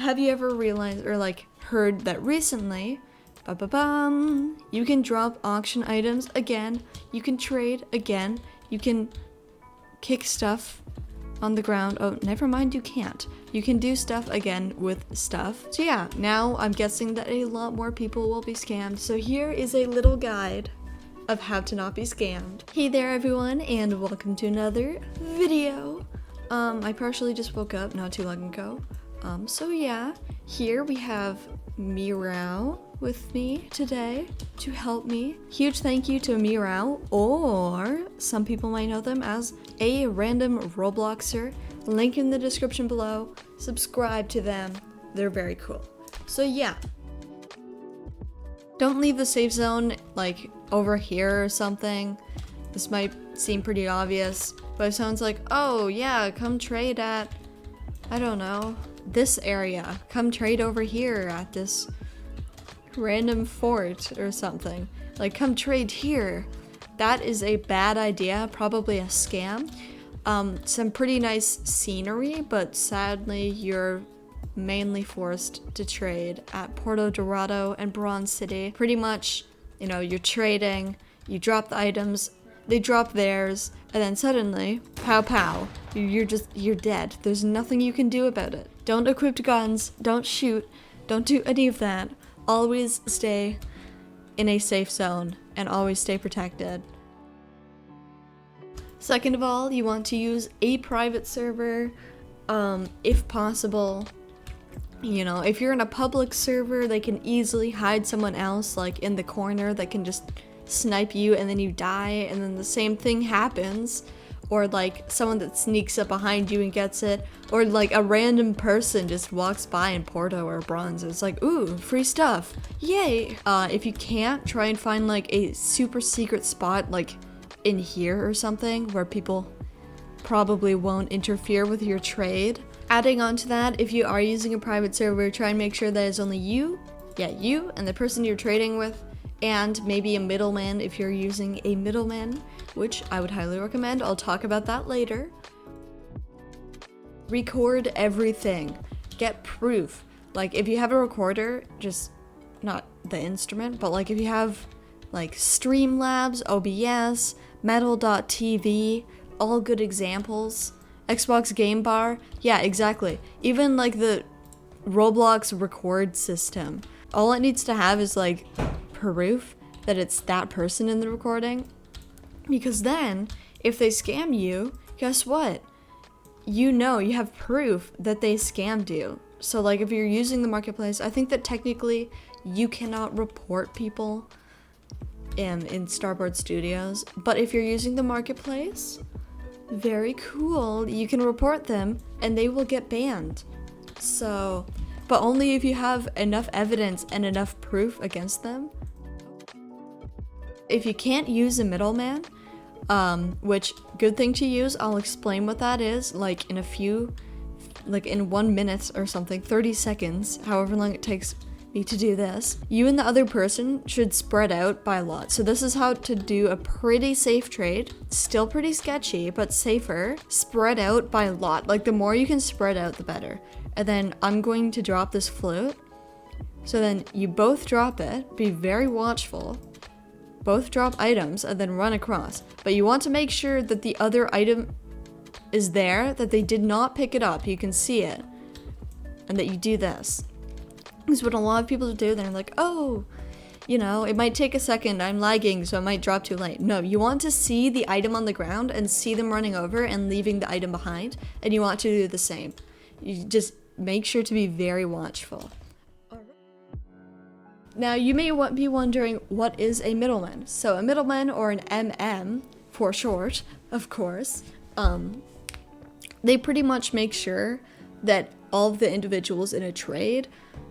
have you ever realized or like heard that recently, you can drop auction items again, you can trade again, you can kick stuff on the ground. Oh, never mind, you can't. You can do stuff again with stuff. So yeah, now I'm guessing that a lot more people will be scammed. So here is a little guide of how to not be scammed. Hey there everyone, and welcome to another video. I partially just woke up not too long ago. So yeah, here we have Meow with me today to help me. Huge thank you to Meow, or some people might know them as a Random Robloxer. Link in the description below. Subscribe to them. They're very cool. So yeah. Don't leave the safe zone like over here or something. This might seem pretty obvious, but it sounds like, oh yeah, come trade at, I don't know, this area. Come trade over here at this random fort or something. Like, come trade here. That is a bad idea, probably a scam. Some pretty nice scenery, but sadly you're mainly forced to trade at Porto Dorado and Bronze City. Pretty much, you know, you're trading, you drop the items, they drop theirs, and then suddenly, pow pow, you're dead. There's nothing you can do about it. Don't equip guns, don't shoot, don't do any of that. Always stay in a safe zone and always stay protected. Second of all, you want to use a private server, if possible. You know, if you're in a public server, they can easily hide someone else like in the corner that can just snipe you and then you die and then the same thing happens. Or like someone that sneaks up behind you and gets it. Or like a random person just walks by in Porto or Bronze. It's like, ooh, free stuff. Yay! If you can't, try and find like a super secret spot like in here or something where people probably won't interfere with your trade. Adding on to that, if you are using a private server, try and make sure that it's only you, you and the person you're trading with, and maybe a middleman if you're using a middleman, which I would highly recommend. I'll talk about that later. Record everything. Get proof. Like if you have a recorder, just not the instrument, but like if you have like Streamlabs, OBS, Metal.tv, all good examples. Xbox Game Bar, yeah, exactly. Even like the Roblox record system. All it needs to have is like proof that it's that person in the recording. Because then, if they scam you, guess what? You know, you have proof that they scammed you. So like if you're using the marketplace, I think that technically you cannot report people in Starboard Studios. But if you're using the marketplace, very cool, you can report them and they will get banned. So, but only if you have enough evidence and enough proof against them. If you can't use a middleman, which good thing to use, I'll explain what that is like in a few, like in 1 minute or something, 30 seconds, however long it takes me to do this. You and the other person should spread out by lot. So this is how to do a pretty safe trade. Still pretty sketchy, but safer. Spread out by lot. Like the more you can spread out, the better. And then I'm going to drop this flute. So then you both drop it. Be very watchful. Both drop items and then run across. But you want to make sure that the other item is there, that they did not pick it up. You can see it. And that you do this. Is what a lot of people do. They're like, oh, you know, it might take a second, I'm lagging, so it might drop too late. No, you want to see the item on the ground and see them running over and leaving the item behind, and you want to do the same. You just make sure to be very watchful. Now, you may be wondering, what is a middleman? So a middleman, or an MM for short, of course, they pretty much make sure that all of the individuals in a trade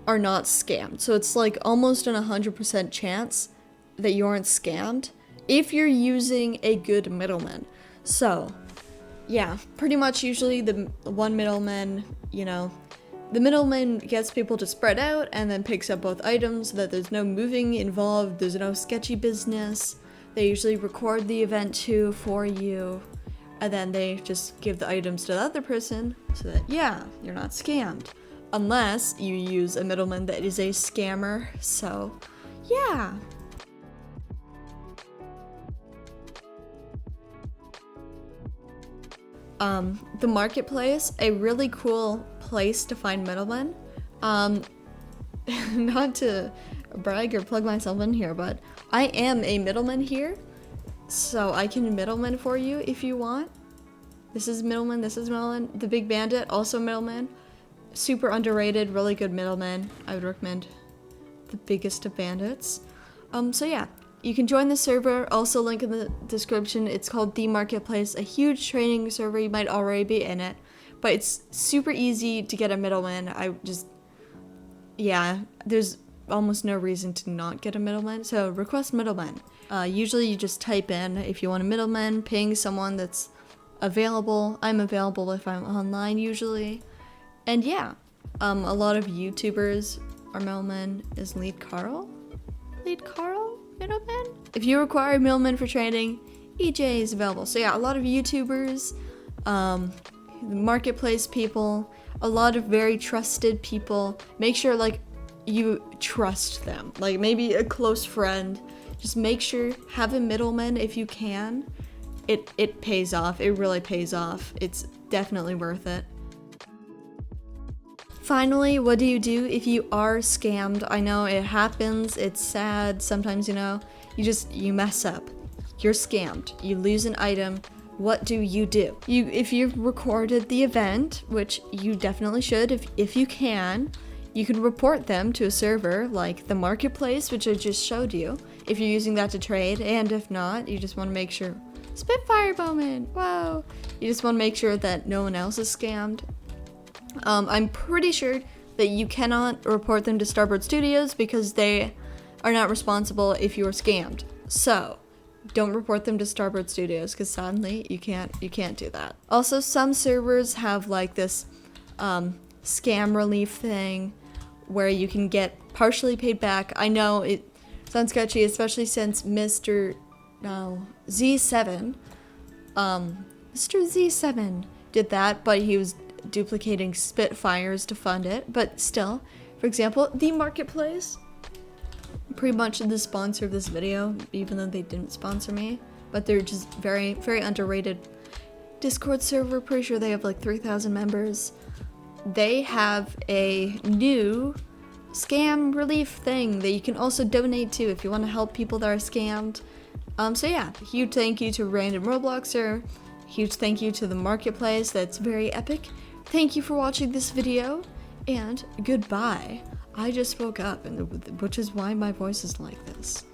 are not scammed. So it's like almost an 100% chance that you aren't scammed if you're using a good middleman. So yeah, pretty much usually the one middleman, you know, the middleman gets people to spread out and then picks up both items so that there's no moving involved, there's no sketchy business. They usually record the event too for you, and then they just give the items to the other person so that, yeah, you're not scammed. unless you use a middleman that is a scammer. So yeah. The marketplace, a really cool place to find middlemen. Not to brag or plug myself in here, but I am a middleman here, so I can middleman for you if you want. This is middleman, this is middleman. The Big Bandit, also middleman. Super underrated, really good middleman. I would recommend the biggest of bandits. So yeah, you can join the server, also link in the description. It's called The Marketplace, a huge training server. You might already be in it, but it's super easy to get a middleman. Yeah, there's almost no reason to not get a middleman. So request middleman. Usually you just type in if you want a middleman, ping someone that's available. I'm available if I'm online usually. And yeah, a lot of YouTubers are middlemen. Is Lead Carl middleman? If you require a middleman for trading, EJ is available. So yeah, a lot of YouTubers, marketplace people, a lot of very trusted people. Make sure like you trust them, like maybe a close friend. Just make sure, have a middleman if you can. It pays off. It really pays off. It's definitely worth it. Finally, what do you do if you are scammed? I know it happens, it's sad, sometimes, you mess up. You're scammed, you lose an item. What do? If you've recorded the event, which you definitely should if you can report them to a server like the marketplace, which I just showed you, if you're using that to trade, and if not, you just want to make sure. Spitfire moment, whoa! You just want to make sure that no one else is scammed. I'm pretty sure that you cannot report them to Starboard Studios because they are not responsible if you are scammed. So don't report them to Starboard Studios because sadly you can't do that. Also, some servers have like this scam relief thing where you can get partially paid back. I know it sounds sketchy, especially since Mr. Z7 did that, but he was duplicating Spitfires to fund it. But still, for example, the marketplace, pretty much the sponsor of this video, even though they didn't sponsor me, but they're just very, very underrated Discord server. Pretty sure they have like 3,000 members. They have a new scam relief thing that you can also donate to if you want to help people that are scammed. So yeah, huge thank you to Random Robloxer. Huge thank you to the marketplace. That's very epic. Thank you for watching this video, and goodbye. I just woke up, which is why my voice is like this.